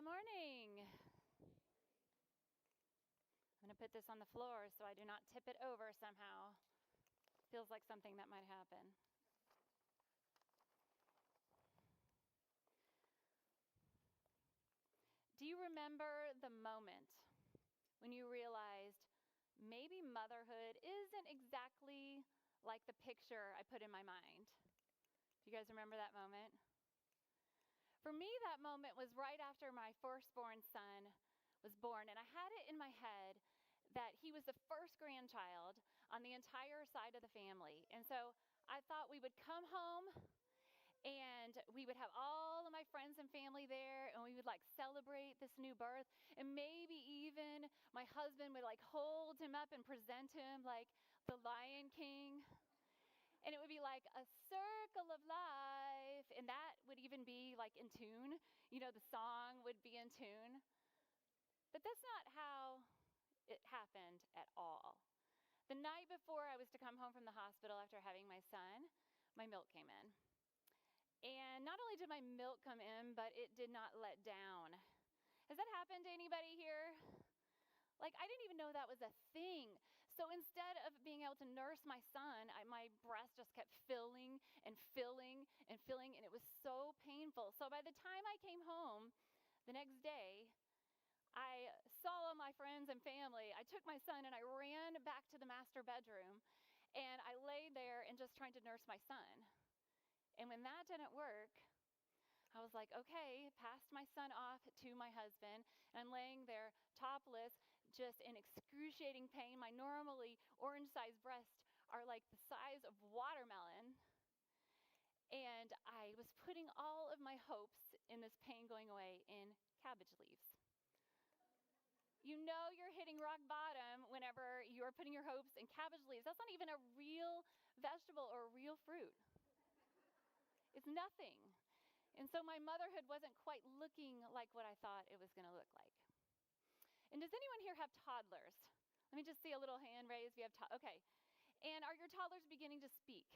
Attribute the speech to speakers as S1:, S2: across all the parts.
S1: Good morning. I'm going to put this on the floor so I do not tip it over somehow. Feels like something that might happen. Do you remember the moment when you realized maybe motherhood isn't exactly like the picture I put in my mind? Do you guys remember that moment? For me, that moment was right after my firstborn son was born, and I had it in my head that he was the first grandchild on the entire side of the family. And so I thought we would come home and we would have all of my friends and family there, and we would like celebrate this new birth, and maybe even my husband would like hold him up and present him like the Lion King. And it would be like a circle of life, and that would even be like in tune. You know, the song would be in tune. But that's not how it happened at all. The night before I was to come home from the hospital after having my son, my milk came in. And not only did my milk come in, but it did not let down. Has that happened to anybody here? Like, I didn't even know that was a thing. So instead of being able to nurse my son, my breast just kept filling and filling and filling, and it was so painful. So by the time I came home the next day, I saw all my friends and family. I took my son and I ran back to the master bedroom, and I laid there and just trying to nurse my son. And when that didn't work, I was like, okay, passed my son off to my husband, and I'm laying there topless, just in excruciating pain. My normally orange-sized breasts are like the size of watermelon. And I was putting all of my hopes in this pain going away in cabbage leaves. You know you're hitting rock bottom whenever you're putting your hopes in cabbage leaves. That's not even a real vegetable or a real fruit. It's nothing. And so my motherhood wasn't quite looking like what I thought it was going to look like. And does anyone here have toddlers? Let me just see a little hand raised. We have okay. And are your toddlers beginning to speak?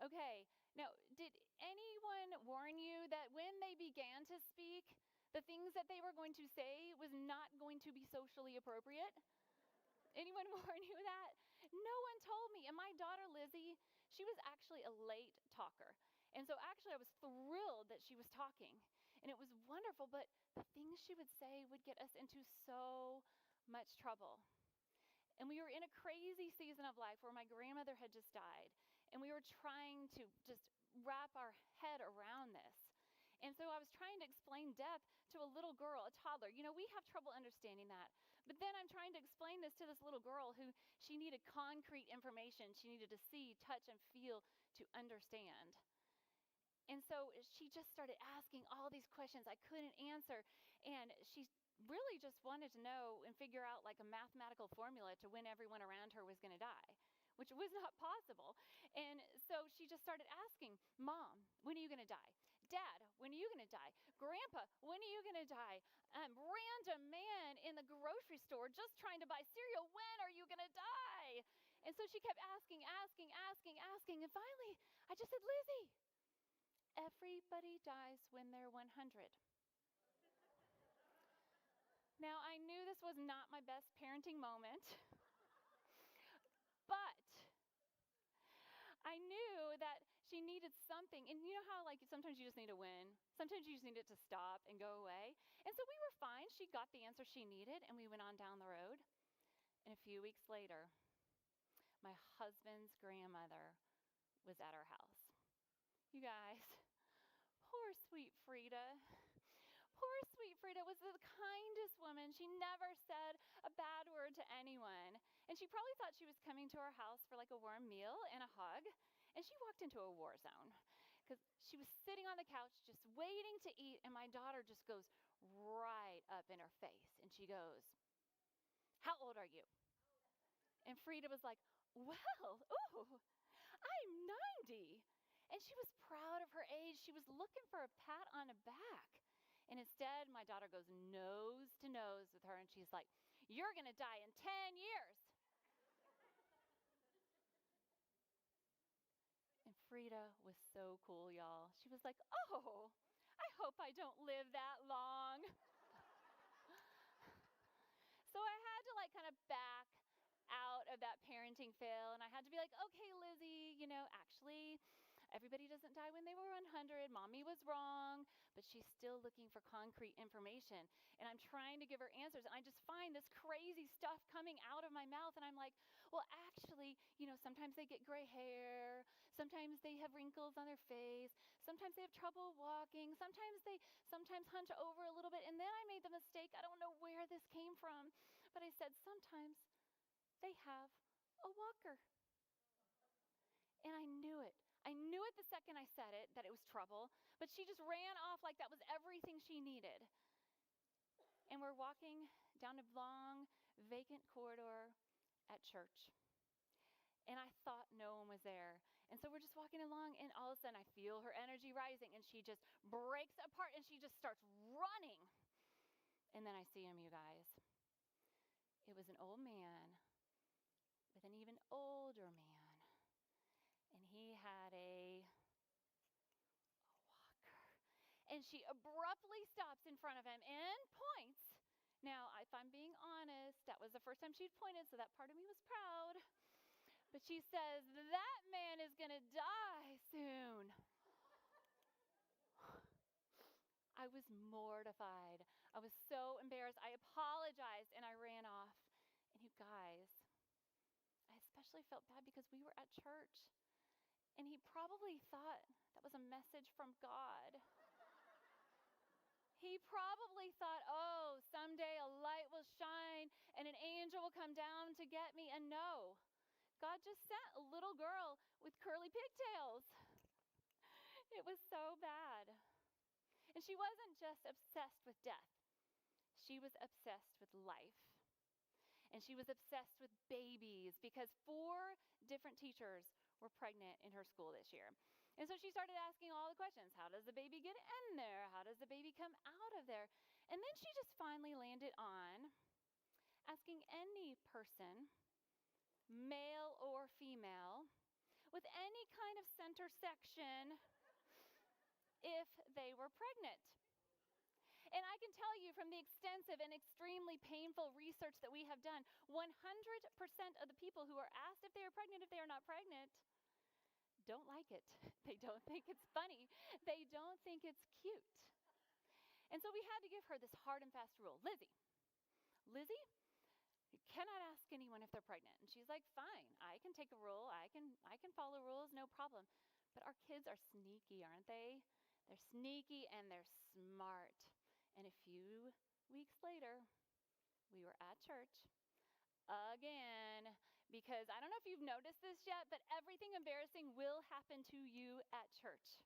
S1: Okay. Now, did anyone warn you that when they began to speak, the things that they were going to say was not going to be socially appropriate? Anyone warn you that? No one told me. And my daughter, Lizzie, she was actually a late talker. And so actually I was thrilled that she was talking. And it was wonderful, but the things she would say would get us into so much trouble. And we were in a crazy season of life where my grandmother had just died. And we were trying to just wrap our head around this. And so I was trying to explain death to a little girl, a toddler. You know, we have trouble understanding that. But then I'm trying to explain this to this little girl who she needed concrete information. She needed to see, touch, and feel to understand. And so she just started asking all these questions I couldn't answer. And she really just wanted to know and figure out like a mathematical formula to when everyone around her was going to die, which was not possible. And so she just started asking, Mom, when are you going to die? Dad, when are you going to die? Grandpa, when are you going to die? Random man in the grocery store just trying to buy cereal, when are you going to die? And so she kept asking. And finally, I just said, Lizzie, everybody dies when they're 100. Now, I knew this was not my best parenting moment, but I knew that she needed something. And you know how, like, sometimes you just need a win? Sometimes you just need it to stop and go away. And so we were fine. She got the answer she needed, and we went on down the road. And a few weeks later, my husband's grandmother was at our house. You guys, poor sweet Frida. Poor sweet Frida was the kindest woman. She never said a bad word to anyone. And she probably thought she was coming to our house for like a warm meal and a hug. And she walked into a war zone because she was sitting on the couch just waiting to eat. And my daughter just goes right up in her face. And she goes, "How old are you?" And Frida was like, "Well, ooh, I'm 90. And she was proud of her age. She was looking for a pat on the back. And instead, my daughter goes nose to nose with her, and she's like, "You're going to die in 10 years. And Frida was so cool, y'all. She was like, "Oh, I hope I don't live that long. So I had to like kind of back out of that parenting fail, and I had to be like, okay, Lizzie, actually, everybody doesn't die when they were 100. Mommy was wrong, but she's still looking for concrete information. And I'm trying to give her answers. And I just find this crazy stuff coming out of my mouth. And I'm like, well, actually, sometimes they get gray hair. Sometimes they have wrinkles on their face. Sometimes they have trouble walking. Sometimes hunch over a little bit. And then I made the mistake. I don't know where this came from, but I said, sometimes they have a walker. And I knew it. I knew it the second I said it, that it was trouble, but she just ran off like that was everything she needed. And we're walking down a long, vacant corridor at church. And I thought no one was there. And so we're just walking along, and all of a sudden I feel her energy rising, and she just breaks apart, and she just starts running. And then I see him, you guys. It was an old man with an even older man. And he had a walker. And she abruptly stops in front of him and points. Now, if I'm being honest, that was the first time she'd pointed, so that part of me was proud. But she says, that man is going to die soon. I was mortified. I was so embarrassed. I apologized, and I ran off. And you guys, I especially felt bad because we were at church. And he probably thought that was a message from God. He probably thought, oh, someday a light will shine and an angel will come down to get me. And no, God just sent a little girl with curly pigtails. It was so bad. And she wasn't just obsessed with death. She was obsessed with life. And she was obsessed with babies because 4 different teachers were pregnant in her school this year. And so she started asking all the questions. How does the baby get in there? How does the baby come out of there? And then she just finally landed on asking any person, male or female, with any kind of center section, if they were pregnant. And I can tell you from the extensive and extremely painful research that we have done, 100% of the people who are asked if they are pregnant, if they are not pregnant, don't like it. They don't think it's funny. They don't think it's cute. And so we had to give her this hard and fast rule. Lizzie, you cannot ask anyone if they're pregnant. And she's like, fine, I can take a rule. I can follow rules, no problem. But our kids are sneaky, aren't they? They're sneaky and they're smart. And a few weeks later, we were at church again, because I don't know if you've noticed this yet, but everything embarrassing will happen to you at church.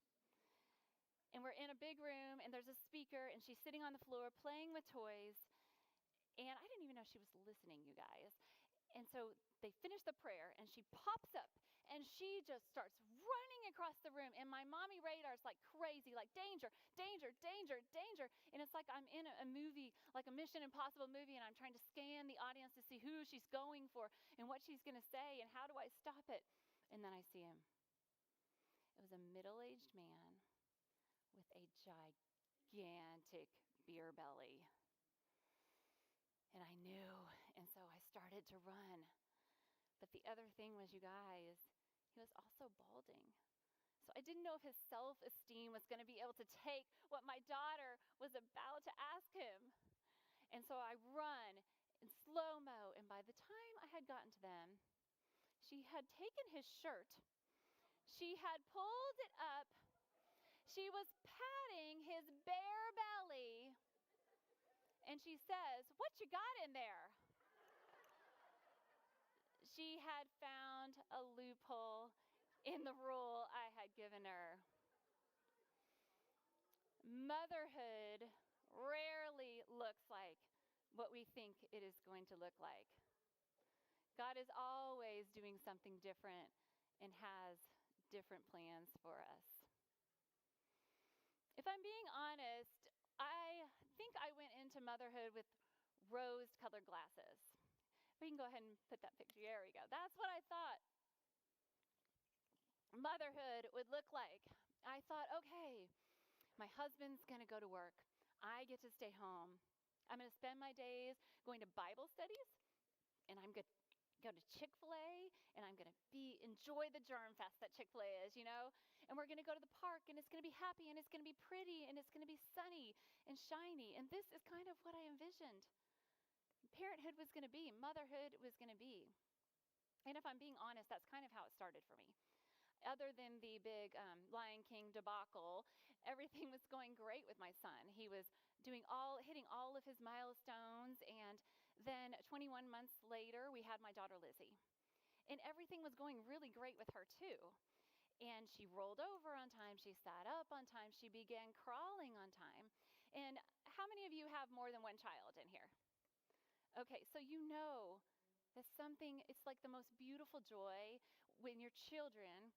S1: And we're in a big room, and there's a speaker, and she's sitting on the floor playing with toys. And I didn't even know she was listening, you guys. And so they finish the prayer, and she pops up, and she just starts running across the room. And my mommy radar's like crazy, like danger, danger, danger, danger. And it's like I'm in a movie, like a Mission Impossible movie, and I'm trying to scan the audience to see who she's going for and what she's going to say and how do I stop it. And then I see him. It was a middle-aged man with a gigantic beer belly. And I knew, and so I started to run. But the other thing was, you guys, he was also balding. So I didn't know if his self-esteem was going to be able to take what my daughter was about to ask him. And so I run in slow-mo, and by the time I had gotten to them, she had taken his shirt. She had pulled it up. She was patting his bare belly. And she says, what you got in there? She had found a loophole in the rule I had given her. Motherhood rarely looks like what we think it is going to look like. God is always doing something different and has different plans for us. If I'm being honest, I think I went into motherhood with rose-colored glasses. We can go ahead and put that picture. There we go. That's what I thought motherhood would look like. I thought, okay, My husband's going to go to work. I get to stay home. I'm going to spend my days going to Bible studies, and I'm going to go to Chick-fil-A, and I'm going to enjoy the germ fest that Chick-fil-A is, and we're going to go to the park, and it's going to be happy, and it's going to be pretty, and it's going to be sunny and shiny. And this is kind of what I envisioned parenthood was going to be, motherhood was going to be. And if I'm being honest, that's kind of how it started for me. Other than the big Lion King debacle, everything was going great with my son. He was hitting all of his milestones, and then 21 months later, we had my daughter Lizzie. And everything was going really great with her too. And she rolled over on time, she sat up on time, she began crawling on time. And how many of you have more than one child in here? Okay, so that it's like the most beautiful joy when your children,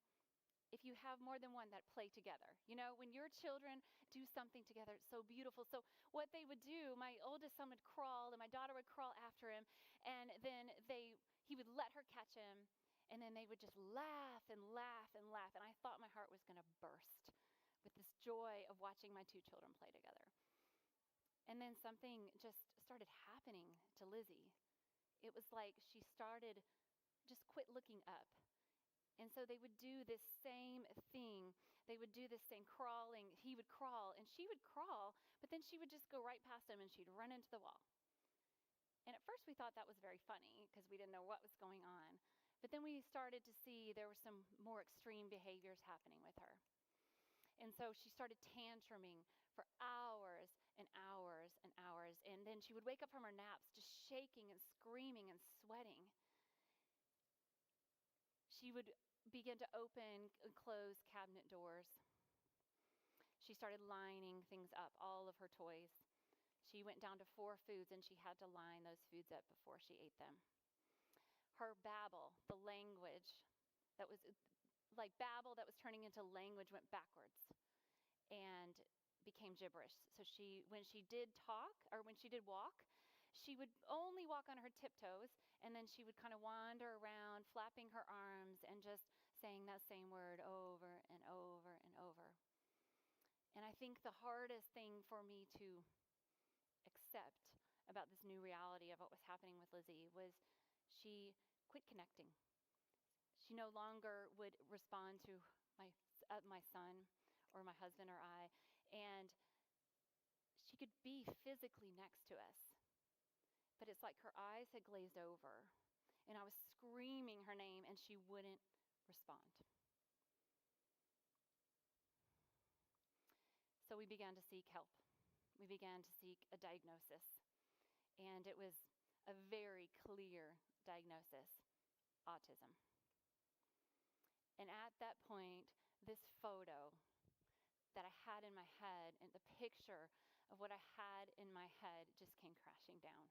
S1: if you have more than one that play together. When your children do something together, it's so beautiful. So what they would do, my oldest son would crawl and my daughter would crawl after him, and then he would let her catch him, and then they would just laugh and laugh and laugh. And I thought my heart was going to burst with this joy of watching my two children play together. And then something just started happening to Lizzie. It was like she started just quit looking up. And so they would do this same thing. They would do this same crawling. He would crawl and she would crawl, but then she would just go right past him and she'd run into the wall. And at first we thought that was very funny because we didn't know what was going on. But then we started to see there were some more extreme behaviors happening with her. And so she started tantruming for hours and hours and hours. And then she would wake up from her naps just shaking and screaming and sweating. She would begin to open and close cabinet doors. She started lining things up, all of her toys. She went down to 4 foods and she had to line those foods up before she ate them. Her babble, the language that was like babble that was turning into language, went backwards and became gibberish. So when she did walk, she would only walk on her tiptoes, and then she would kind of wander around, flapping her arms and just saying that same word over and over and over. And I think the hardest thing for me to accept about this new reality of what was happening with Lizzie was she quit connecting. She no longer would respond to my son or my husband or I, and she could be physically next to us, but it's like her eyes had glazed over, and I was screaming her name, and she wouldn't respond. So we began to seek help. We began to seek a diagnosis, and it was a very clear diagnosis: autism. And at that point, this photo that I had in my head and the picture of what I had in my head just came crashing down.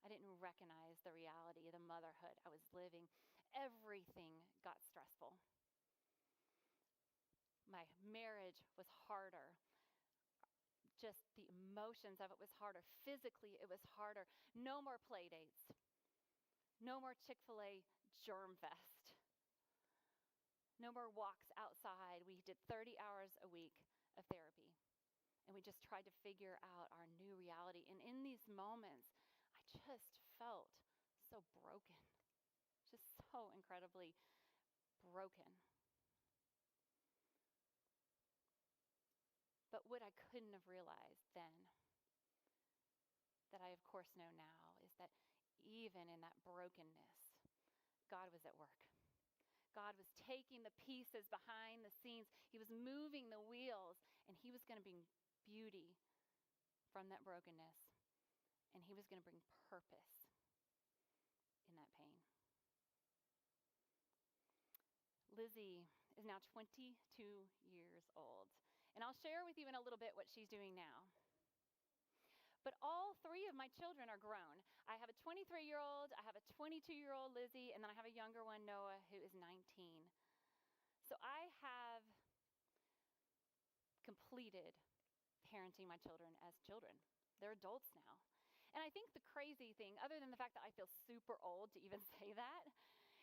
S1: I didn't recognize the reality of the motherhood I was living. Everything got stressful. My marriage was harder. Just the emotions of it was harder. Physically, it was harder. No more play dates. No more Chick-fil-A germ fest. No more walks outside. We did 30 hours a week of therapy. And we just tried to figure out our new reality. And in these moments, I just felt so broken. Just so incredibly broken. But what I couldn't have realized then, that I of course know now, is that even in that brokenness, God was at work. God was taking the pieces behind the scenes. He was moving the wheels, and he was going to bring beauty from that brokenness, and he was going to bring purpose in that pain. Lizzie is now 22 years old, and I'll share with you in a little bit what she's doing now. But all 3 of my children are grown. I have a 23-year-old, I have a 22-year-old Lizzie, and then I have a younger one, Noah, who is 19. So I have completed parenting my children as children. They're adults now. And I think the crazy thing, other than the fact that I feel super old to even say that,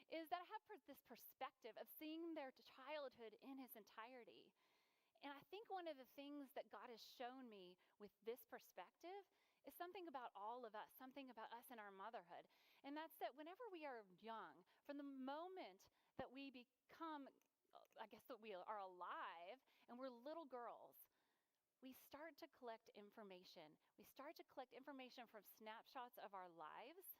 S1: is that I have this perspective of seeing their childhood in its entirety. And I think one of the things that God has shown me with this perspective is something about all of us, something about us and our motherhood. And that's that whenever we are young, from the moment that we become, I guess that we are alive and we're little girls, we start to collect information. We start to collect information from snapshots of our lives,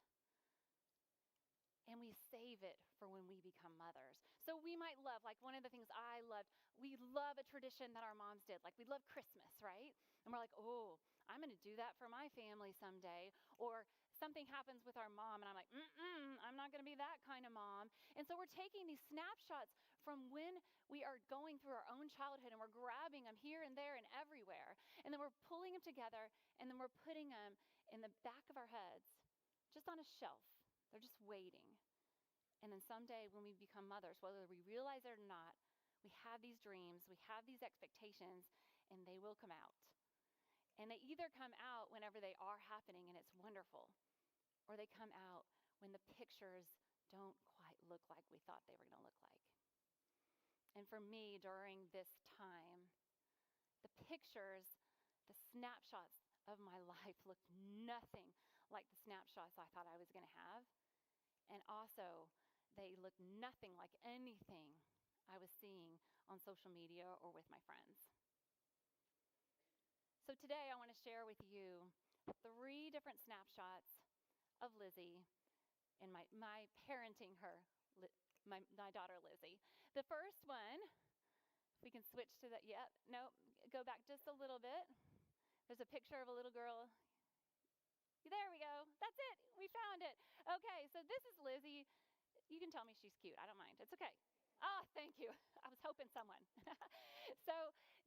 S1: and we save it for when we become mothers. So we might love, like one of the things I loved, we love a tradition that our moms did. Like we love Christmas, right? And we're like, oh, I'm going to do that for my family someday. Or something happens with our mom, and I'm like, I'm not going to be that kind of mom. And so we're taking these snapshots from when we are going through our own childhood, and we're grabbing them here and there and everywhere. And then we're pulling them together, and then we're putting them in the back of our heads, just on a shelf. They're just waiting. And then someday when we become mothers, whether we realize it or not, we have these dreams, we have these expectations, and they will come out. And they either come out whenever they are happening and it's wonderful, or they come out when the pictures don't quite look like we thought they were going to look like. And for me, during this time, the pictures, the snapshots of my life looked nothing like the snapshots I thought I was going to have. And also, they looked nothing like anything I was seeing on social media or with my friends. So today I want to share with you 3 different snapshots of Lizzie and my parenting her, my daughter Lizzie. The first one, if we can switch to that, go back just a little bit. There's a picture of a little girl. There we go. That's it. We found it. Okay, so this is Lizzie. You can tell me she's cute. I don't mind. It's okay. Oh, thank you. I was hoping someone. So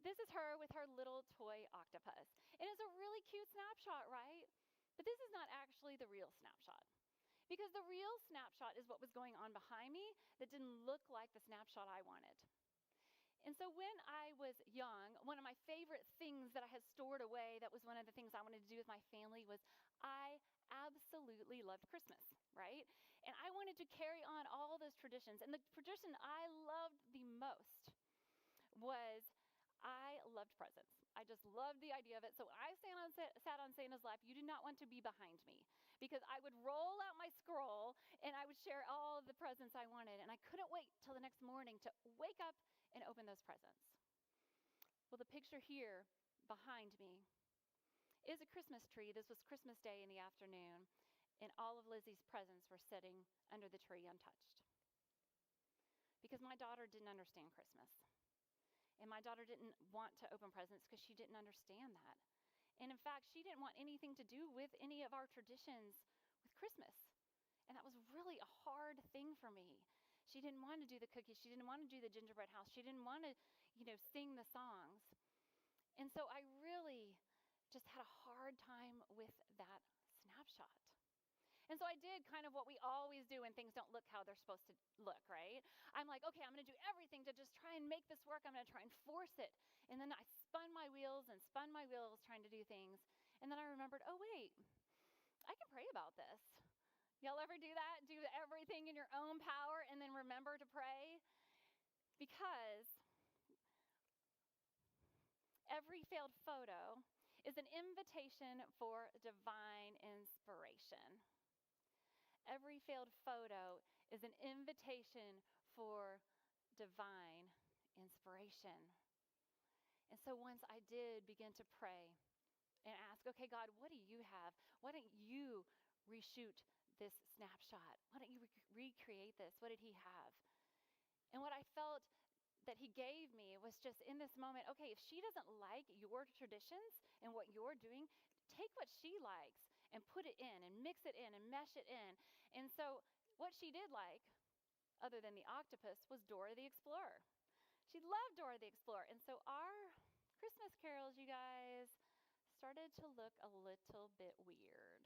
S1: this is her with her little toy octopus. And it's a really cute snapshot, right? But this is not actually the real snapshot. Because the real snapshot is what was going on behind me that didn't look like the snapshot I wanted. And so when I was young, one of my favorite things that I had stored away, that was one of the things I wanted to do with my family, was I absolutely loved Christmas, right? And I wanted to carry on all those traditions. And the tradition I loved the most was I loved presents. I just loved the idea of it. So when I sat on Santa's lap, you did not want to be behind me, because I would roll out my scroll and I would share all of the presents I wanted. And I couldn't wait till the next morning to wake up and open those presents. Well, the picture here behind me is a Christmas tree. This was Christmas Day in the afternoon, and all of Lizzie's presents were sitting under the tree untouched. Because my daughter didn't understand Christmas. And my daughter didn't want to open presents because she didn't understand that. And in fact, she didn't want anything to do with any of our traditions with Christmas. And that was really a hard thing for me. She didn't want to do the cookies. She didn't want to do the gingerbread house. She didn't want to, sing the songs. And so I really just had a hard time with that snapshot. And so I did kind of what we always do when things don't look how they're supposed to look, right? I'm like, okay, I'm going to do everything to just try and make this work. I'm going to try and force it. And then I spun my wheels trying to do things. And then I remembered, oh, wait, I can pray about this. Y'all ever do that? Do everything in your own power and then remember to pray? Because every failed photo is an invitation for divine inspiration. Every failed photo is an invitation for divine inspiration. And so once I did begin to pray and ask, okay, God, what do you have? Why don't you reshoot this snapshot? Why don't you recreate this? What did he have? And what I felt that he gave me was just in this moment, okay, if she doesn't like your traditions and what you're doing, take what she likes and put it in and mix it in and mesh it in. And so what she did like, other than the octopus, was Dora the Explorer. She loved Dora the Explorer. And so our Christmas carols, you guys, started to look a little bit weird.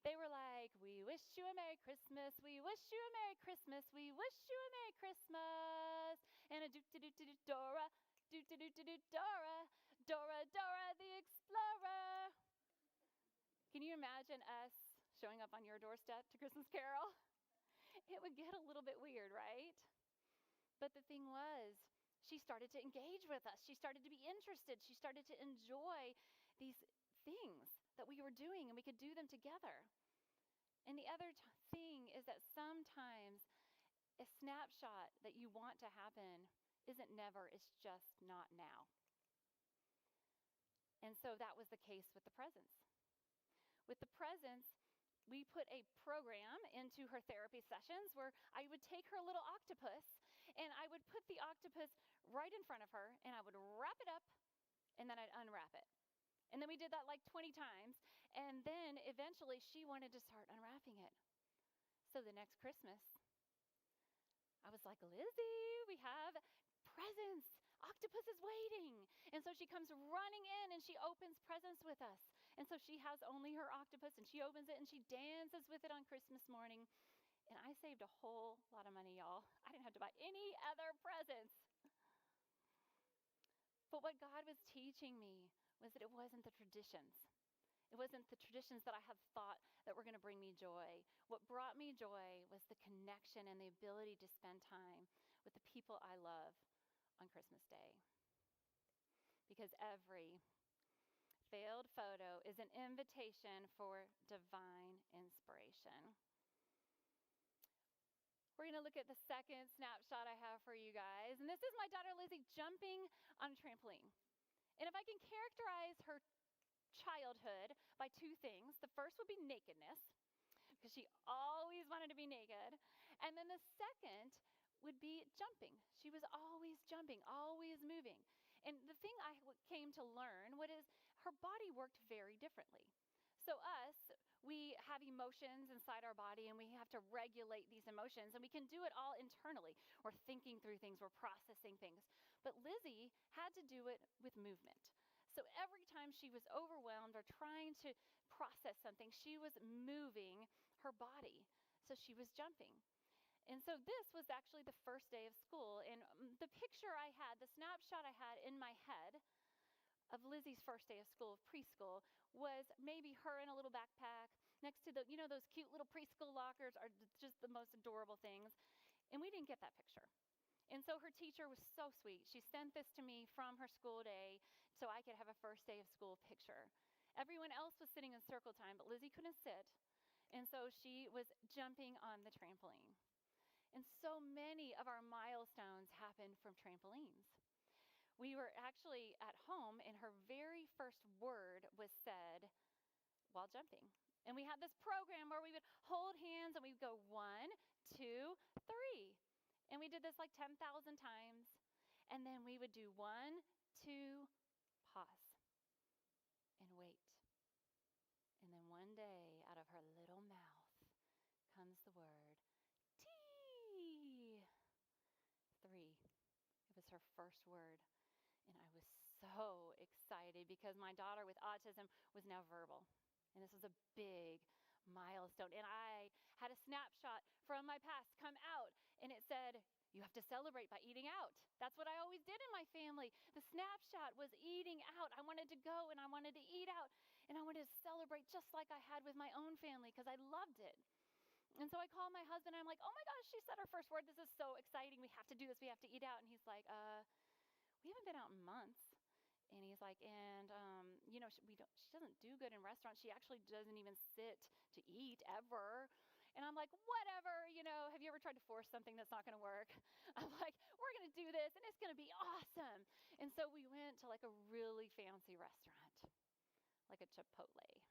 S1: They were like, we wish you a Merry Christmas, we wish you a Merry Christmas, we wish you a Merry Christmas, and a do-do-do-do-do Dora, do-do-do-do-do Dora, Dora, Dora the Explorer. Can you imagine us showing up on your doorstep to Christmas Carol? It would get a little bit weird, right? But the thing was, she started to engage with us. She started to be interested. She started to enjoy these things that we were doing, and we could do them together. And the other thing is that sometimes a snapshot that you want to happen isn't never, it's just not now. And so that was the case with the presents. With the presents, we put a program into her therapy sessions where I would take her little octopus and I would put the octopus right in front of her and I would wrap it up and then I'd unwrap it. And then we did that like 20 times. And then eventually she wanted to start unwrapping it. So the next Christmas, I was like, Lizzie, we have presents. Octopus is waiting. And so she comes running in and she opens presents with us. And so she has only her octopus and she opens it and she dances with it on Christmas morning. And I saved a whole lot of money, y'all. I didn't have to buy any other presents. But what God was teaching me was that it wasn't the traditions. It wasn't the traditions that I had thought that were going to bring me joy. What brought me joy was the connection and the ability to spend time with the people I love on Christmas Day. Because every failed photo is an invitation for divine inspiration. We're going to look at the second snapshot I have for you guys. And this is my daughter Lizzie jumping on a trampoline. And if I can characterize her childhood by two things. The first would be nakedness, because she always wanted to be naked. And then the second would be jumping. She was always jumping, always moving. And the thing I came to learn is her body worked very differently. So we have emotions inside our body and we have to regulate these emotions, and we can do it all internally. We're thinking through things, we're processing things. But Lizzie had to do it with movement. So every time she was overwhelmed or trying to process something, she was moving her body. So she was jumping. And so this was actually the first day of school. And the picture I had, the snapshot I had in my head of Lizzie's first day of school, of preschool, was maybe her in a little backpack next to those cute little preschool lockers are just the most adorable things. And we didn't get that picture. And so her teacher was so sweet. She sent this to me from her school day so I could have a first day of school picture. Everyone else was sitting in circle time, but Lizzie couldn't sit. And so she was jumping on the trampoline. And so many of our milestones happened from trampolines. We were actually at home, and her very first word was said while jumping. And we had this program where we would hold hands and we would go 1, 2, 3. And we did this like 10,000 times. And then we would do 1, 2, pause, and wait. And then one day, out of her little mouth comes the word, T. 3. It was her first word. And I was so excited because my daughter with autism was now verbal. And this was a big milestone. And I had a snapshot from my past come out, and it said, you have to celebrate by eating out. That's what I always did in my family. The snapshot was eating out. I wanted to go and I wanted to eat out, and I wanted to celebrate just like I had with my own family because I loved it. And so I called my husband, and I'm like, oh my gosh, she said her first word. This is so exciting. We have to do this. We have to eat out. And he's like, we haven't been out in months. And he's like, she doesn't do good in restaurants. She actually doesn't even sit to eat ever. And I'm like, whatever, have you ever tried to force something that's not going to work? I'm like, we're going to do this and it's going to be awesome. And so we went to like a really fancy restaurant, like a Chipotle.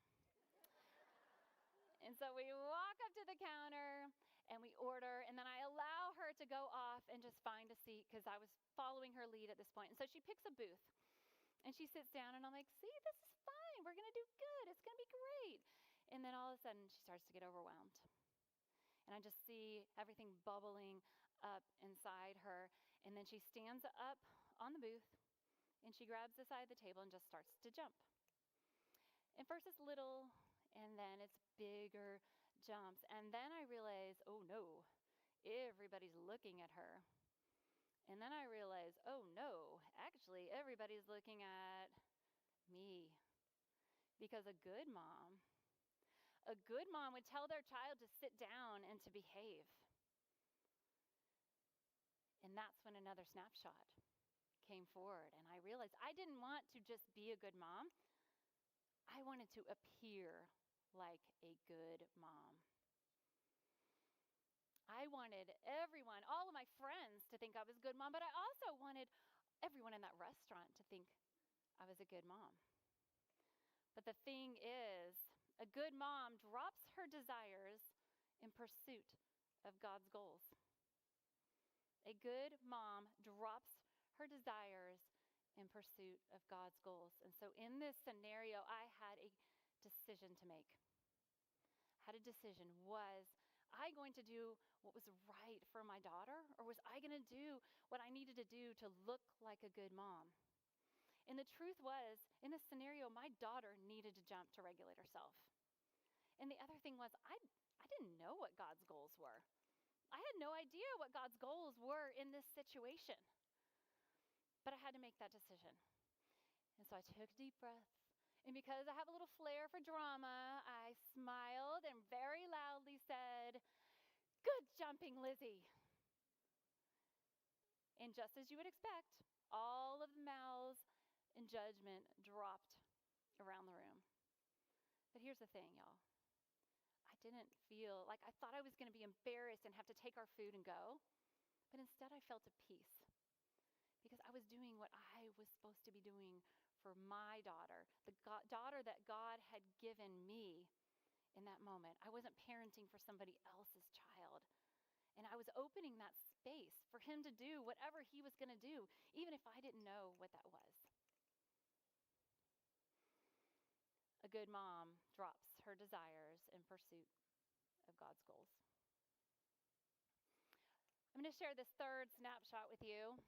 S1: And so we walk up to the counter and we order, and then I allow her to go off and just find a seat because I was following her lead at this point. And so she picks a booth and she sits down, and I'm like, see, this is fine. We're going to do good. It's going to be great. And then all of a sudden she starts to get overwhelmed. And I just see everything bubbling up inside her. And then she stands up on the booth and she grabs the side of the table and just starts to jump. And first it's little, and then it's bigger jumps. And then I realize, oh no, everybody's looking at her. And then I realize, oh no, actually everybody's looking at me. Because a good mom would tell their child to sit down and to behave. And that's when another snapshot came forward, and I realized I didn't want to just be a good mom. I wanted to appear like a good mom. I wanted everyone, all of my friends, to think I was a good mom, but I also wanted everyone in that restaurant to think I was a good mom. But the thing is, a good mom drops her desires in pursuit of God's goals. A good mom drops her desires in pursuit of God's goals. And so in this scenario, I had a decision to make. I had a decision. Was I going to do what was right for my daughter, or was I going to do what I needed to do to look like a good mom? And the truth was, in this scenario, my daughter needed to jump to regulate herself. And the other thing was, I didn't know what God's goals were. I had no idea what God's goals were in this situation. But I had to make that decision. And so I took a deep breath. And because I have a little flair for drama, I smiled and very loudly said, "Good jumping, Lizzie." And just as you would expect, all of the mouths and judgment dropped around the room. But here's the thing, y'all. I didn't feel like I thought I was going to be embarrassed and have to take our food and go. But instead, I felt at peace because I was doing what I was supposed to be doing for my daughter, the daughter that God had given me in that moment. I wasn't parenting for somebody else's child. And I was opening that space for him to do whatever he was going to do, even if I didn't know what that was. A good mom drops her desires in pursuit of God's goals. I'm going to share this third snapshot with you.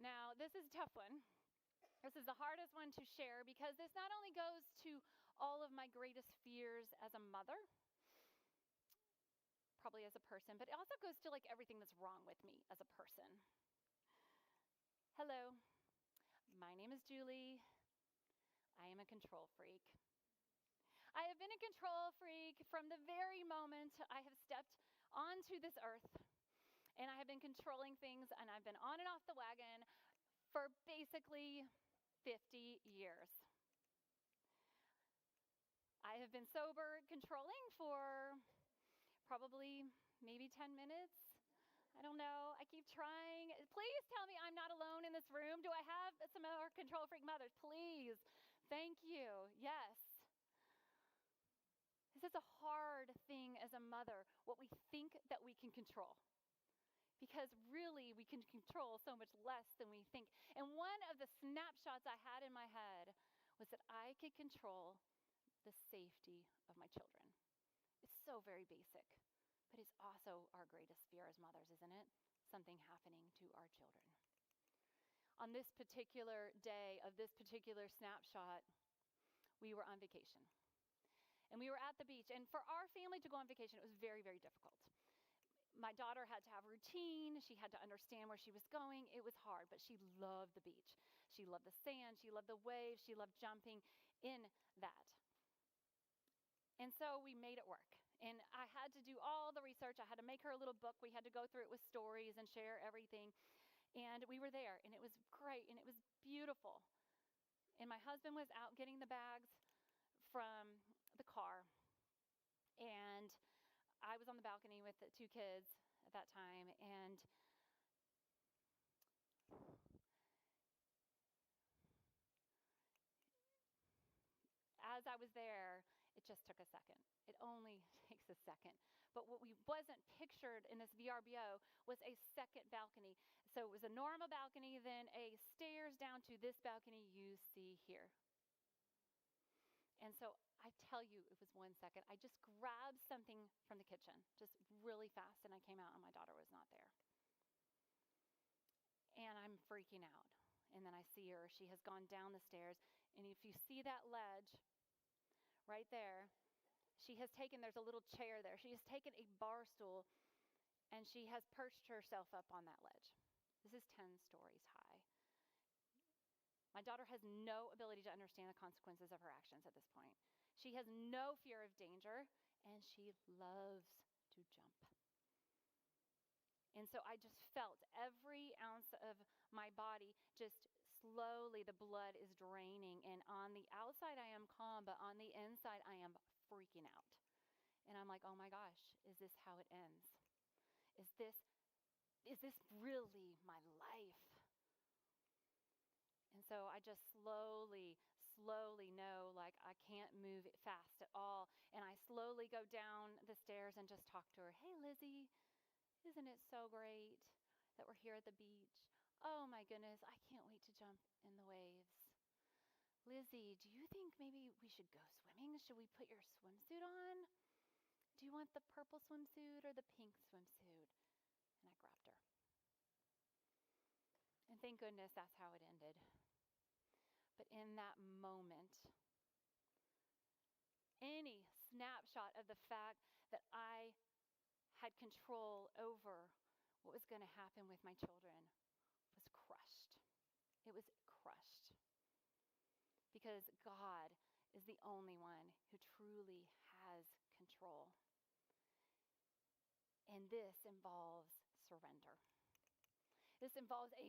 S1: Now, this is a tough one. This is the hardest one to share because this not only goes to all of my greatest fears as a mother, probably as a person, but it also goes to like everything that's wrong with me as a person. Hello, my name is Julie. I am a control freak. I have been a control freak from the very moment I have stepped onto this earth, and I have been controlling things, and I've been on and off the wagon for basically 50 years. I have been sober controlling for probably maybe 10 minutes. I don't know. I keep trying. Please tell me I'm not alone in this room. Do I have some more control freak mothers? Please. Thank you. Yes. This is a hard thing as a mother, what we think that we can control. Because really, we can control so much less than we think. And one of the snapshots I had in my head was that I could control the safety of my children. It's so very basic, but it's also our greatest fear as mothers, isn't it? Something happening to our children. On this particular day of this particular snapshot, we were on vacation. And we were at the beach. And for our family to go on vacation, it was very, very difficult. My daughter had to have routine. She had to understand where she was going. It was hard, but she loved the beach. She loved the sand. She loved the waves. She loved jumping in that. And so we made it work. And I had to do all the research. I had to make her a little book. We had to go through it with stories and share everything. And we were there, and it was great, and it was beautiful. And my husband was out getting the bags from the car. And I was on the balcony with the two kids at that time. And as I was there, it just took a second. It only takes a second. But what we wasn't pictured in this VRBO was a second balcony. So it was a normal balcony, then a stairs down to this balcony you see here. And so I tell you, it was 1 second. I just grabbed something from the kitchen, just really fast, and I came out and my daughter was not there. And I'm freaking out. And then I see her. She has gone down the stairs. And if you see that ledge right there, there's a little chair there. She has taken a bar stool and she has perched herself up on that ledge. This is 10 stories high. My daughter has no ability to understand the consequences of her actions at this point. She has no fear of danger, and she loves to jump. And so I just felt every ounce of my body just slowly, the blood is draining. And on the outside, I am calm, but on the inside, I am freaking out. And I'm like, oh my gosh, is this how it ends? Is this really my life? And so I just slowly know, like, I can't move fast at all. And I slowly go down the stairs and just talk to her. Hey, Lizzie, isn't it so great that we're here at the beach? Oh my goodness, I can't wait to jump in the waves. Lizzie, do you think maybe we should go swimming? Should we put your swimsuit on? Do you want the purple swimsuit or the pink swimsuit? And I grabbed her. And thank goodness that's how it ended. But in that moment, any snapshot of the fact that I had control over what was going to happen with my children was crushed. It was crushed. Because God is the only one who truly has control. And this involves surrender. This involves a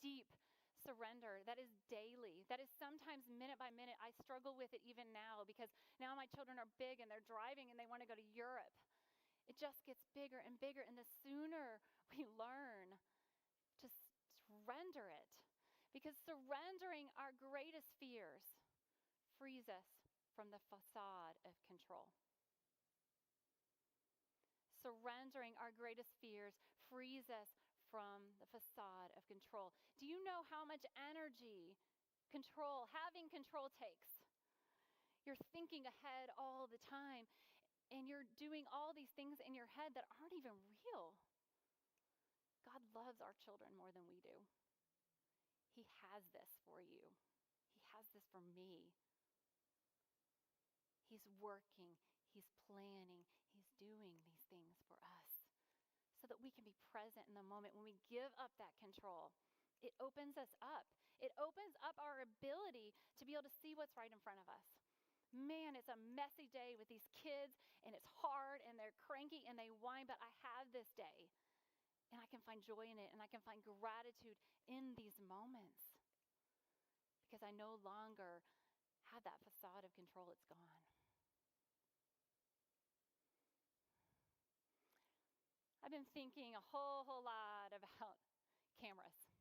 S1: deep surrender that is daily, that is sometimes minute by minute. I struggle with it even now because now my children are big and they're driving and they want to go to Europe. It just gets bigger and bigger, and the sooner we learn to surrender it, because surrendering our greatest fears frees us from the facade of control. Surrendering our greatest fears frees us from the facade of control. Do you know how much energy having control takes? You're thinking ahead all the time, and you're doing all these things in your head that aren't even real. God loves our children more than we do. He has this for you. He has this for me. He's working, he's planning, he's doing these things for us so that we can be present in the moment. When we give up that control, it opens us up. It opens up our ability to be able to see what's right in front of us. Man, it's a messy day with these kids, and it's hard, and they're cranky, and they whine, but I have this day, and I can find joy in it, and I can find gratitude in these moments because I no longer have that facade of control. It's gone. I've been thinking a whole lot about cameras,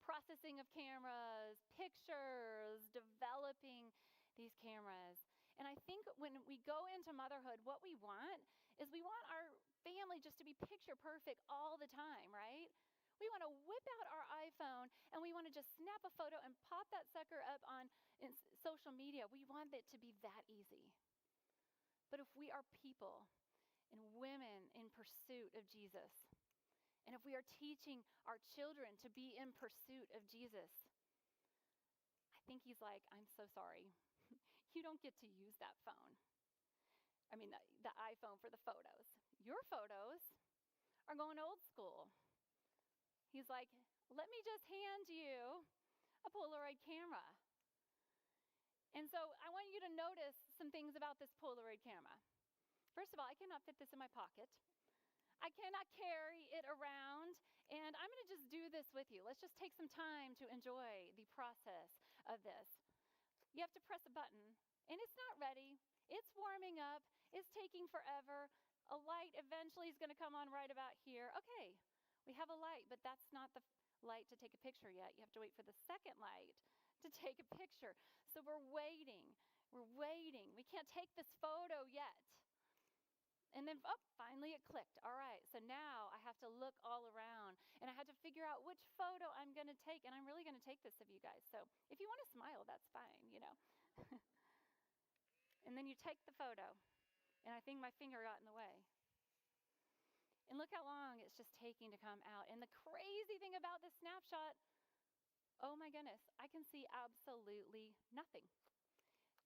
S1: processing of cameras, pictures, developing these cameras. And I think when we go into motherhood, what we want is we want our family just to be picture perfect all the time, right? We want to whip out our iPhone and we want to just snap a photo and pop that sucker up on social media. We want it to be that easy. But if we are people and women in pursuit of Jesus, and if we are teaching our children to be in pursuit of Jesus, I think he's like, I'm so sorry. You don't get to use that phone. I mean, the iPhone for the photos. Your photos are going old school. He's like, let me just hand you a Polaroid camera. And so I want you to notice some things about this Polaroid camera. First of all, I cannot fit this in my pocket. I cannot carry it around, and I'm going to just do this with you. Let's just take some time to enjoy the process of this. You have to press a button, and it's not ready. It's warming up. It's taking forever. A light eventually is going to come on right about here. Okay, we have a light, but that's not the light to take a picture yet. You have to wait for the second light to take a picture. So we're waiting. We can't take this photo yet. And then, finally it clicked. All right, so now I have to look all around, and I have to figure out which photo I'm going to take, and I'm really going to take this of you guys. So if you want to smile, that's fine, And then you take the photo, and I think my finger got in the way. And look how long it's just taking to come out. And the crazy thing about this snapshot, oh my goodness, I can see absolutely nothing.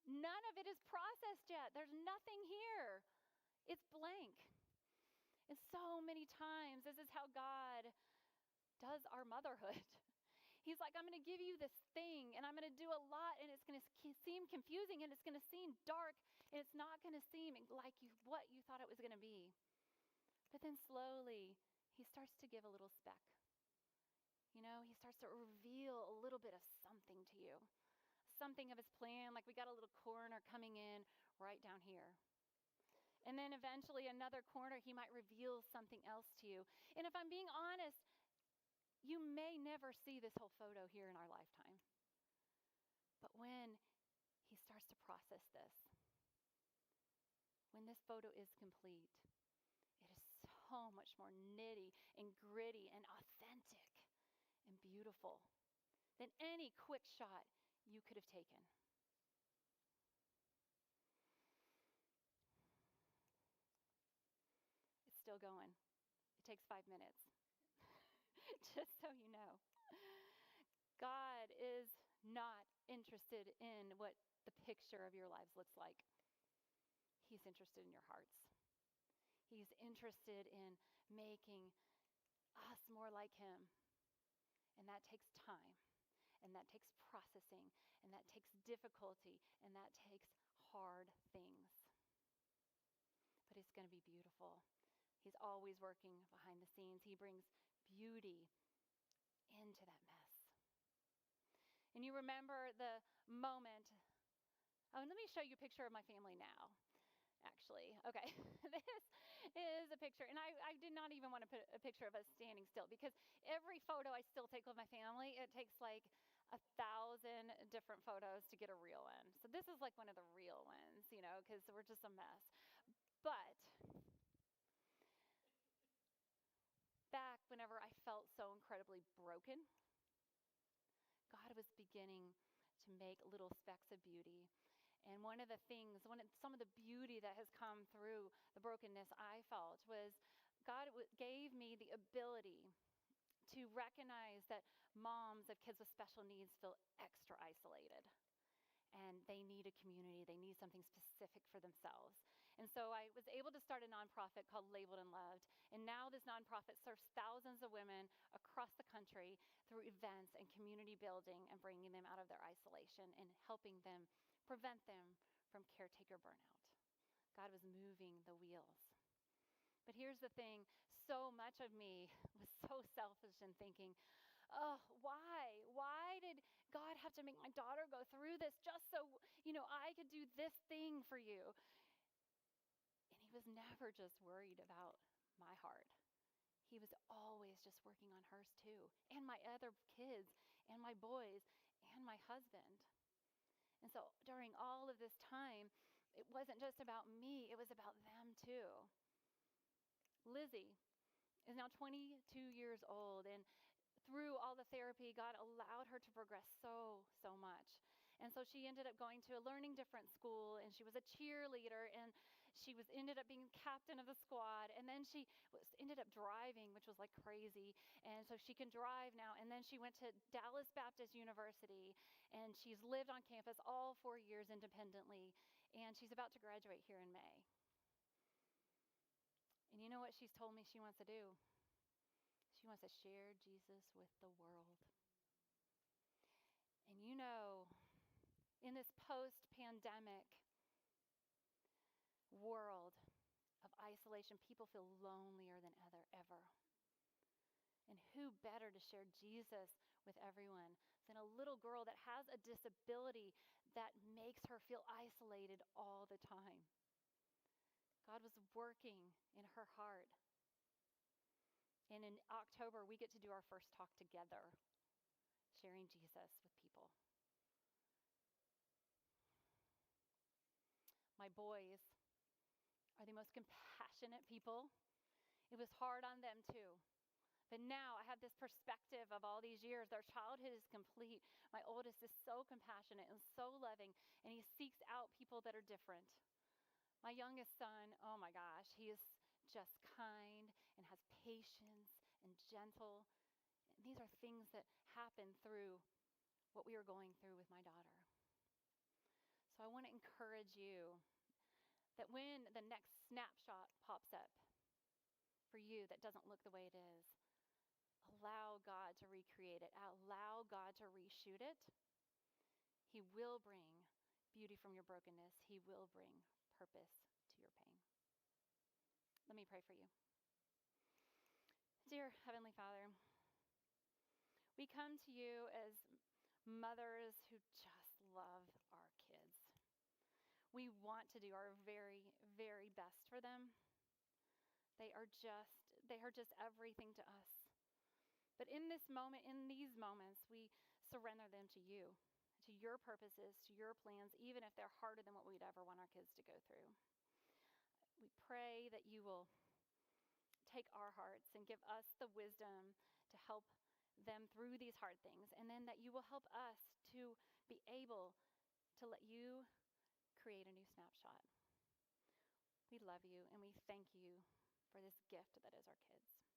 S1: None of it is processed yet. There's nothing here. It's blank. And so many times, this is how God does our motherhood. He's like, I'm going to give you this thing, and I'm going to do a lot, and it's going to seem confusing, and it's going to seem dark, and it's not going to seem like what you thought it was going to be. But then slowly, he starts to give a little speck. He starts to reveal a little bit of something to you, something of his plan, like we got a little corner coming in right down here. And then eventually another corner, he might reveal something else to you. And if I'm being honest, you may never see this whole photo here in our lifetime. But when he starts to process this, when this photo is complete, it is so much more nitty and gritty and authentic and beautiful than any quick shot you could have taken. It's still going. It takes 5 minutes. Just so you know. God is not interested in what the picture of your lives looks like. He's interested in your hearts. He's interested in making us more like him. And that takes time. And that takes processing. And that takes difficulty. And that takes hard things. But it's going to be beautiful. He's always working behind the scenes. He brings beauty into that mess. And you remember the moment. Oh, and let me show you a picture of my family now, actually. Okay, this is a picture. And I did not even want to put a picture of us standing still, because every photo I still take with my family, it takes like 1,000 different photos to get a real one. So this is like one of the real ones, because we're just a mess. But back whenever I felt so incredibly broken, God was beginning to make little specks of beauty. And one of the things, some of the beauty that has come through the brokenness I felt was God gave me the ability to recognize that moms of kids with special needs feel extra isolated. And they need a community. They need something specific for themselves. And so I was able to start a nonprofit called Labeled and Loved. And now this nonprofit serves thousands of women across the country through events and community building and bringing them out of their isolation and helping them, prevent them from caretaker burnout. God was moving the wheels. But here's the thing. So much of me was so selfish in thinking, oh, why? Why did God have to make my daughter go through this just so, I could do this thing for you? And he was never just worried about my heart. He was always just working on hers too, and my other kids, and my boys, and my husband. And so during all of this time, it wasn't just about me, it was about them too. Lizzie is now 22 years old, and through all the therapy, God allowed her to progress so much. And so she ended up going to a learning different school, and she was a cheerleader, and she ended up being captain of the squad. And then she ended up driving, which was like crazy. And so she can drive now. And then she went to Dallas Baptist University, and she's lived on campus all 4 years independently. And she's about to graduate here in May. And you know what she's told me she wants to do? She wants to share Jesus with the world. And in this post-pandemic world of isolation, people feel lonelier than ever. And who better to share Jesus with everyone than a little girl that has a disability that makes her feel isolated all the time? God was working in her heart. And in October, we get to do our first talk together, sharing Jesus with people. My boys are the most compassionate people. It was hard on them too. But now I have this perspective of all these years. Their childhood is complete. My oldest is so compassionate and so loving, and he seeks out people that are different. My youngest son, oh my gosh, he is just kind and has patience and gentle. And these are things that happen through what we are going through with my daughter. So I want to encourage you that when the next snapshot pops up for you that doesn't look the way it is, allow God to recreate it. Allow God to reshoot it. He will bring beauty from your brokenness. He will bring purpose to your pain. Let me pray for you. Dear Heavenly Father, we come to you as mothers who just love our kids. We want to do our very, very best for them. They are just everything to us. But in this moment, in these moments, we surrender them to you, to your purposes, to your plans, even if they're harder than what we'd ever want our kids to go through. We pray that you will take our hearts and give us the wisdom to help them through these hard things, and then that you will help us to be able to let you create a new snapshot. We love you and we thank you for this gift that is our kids.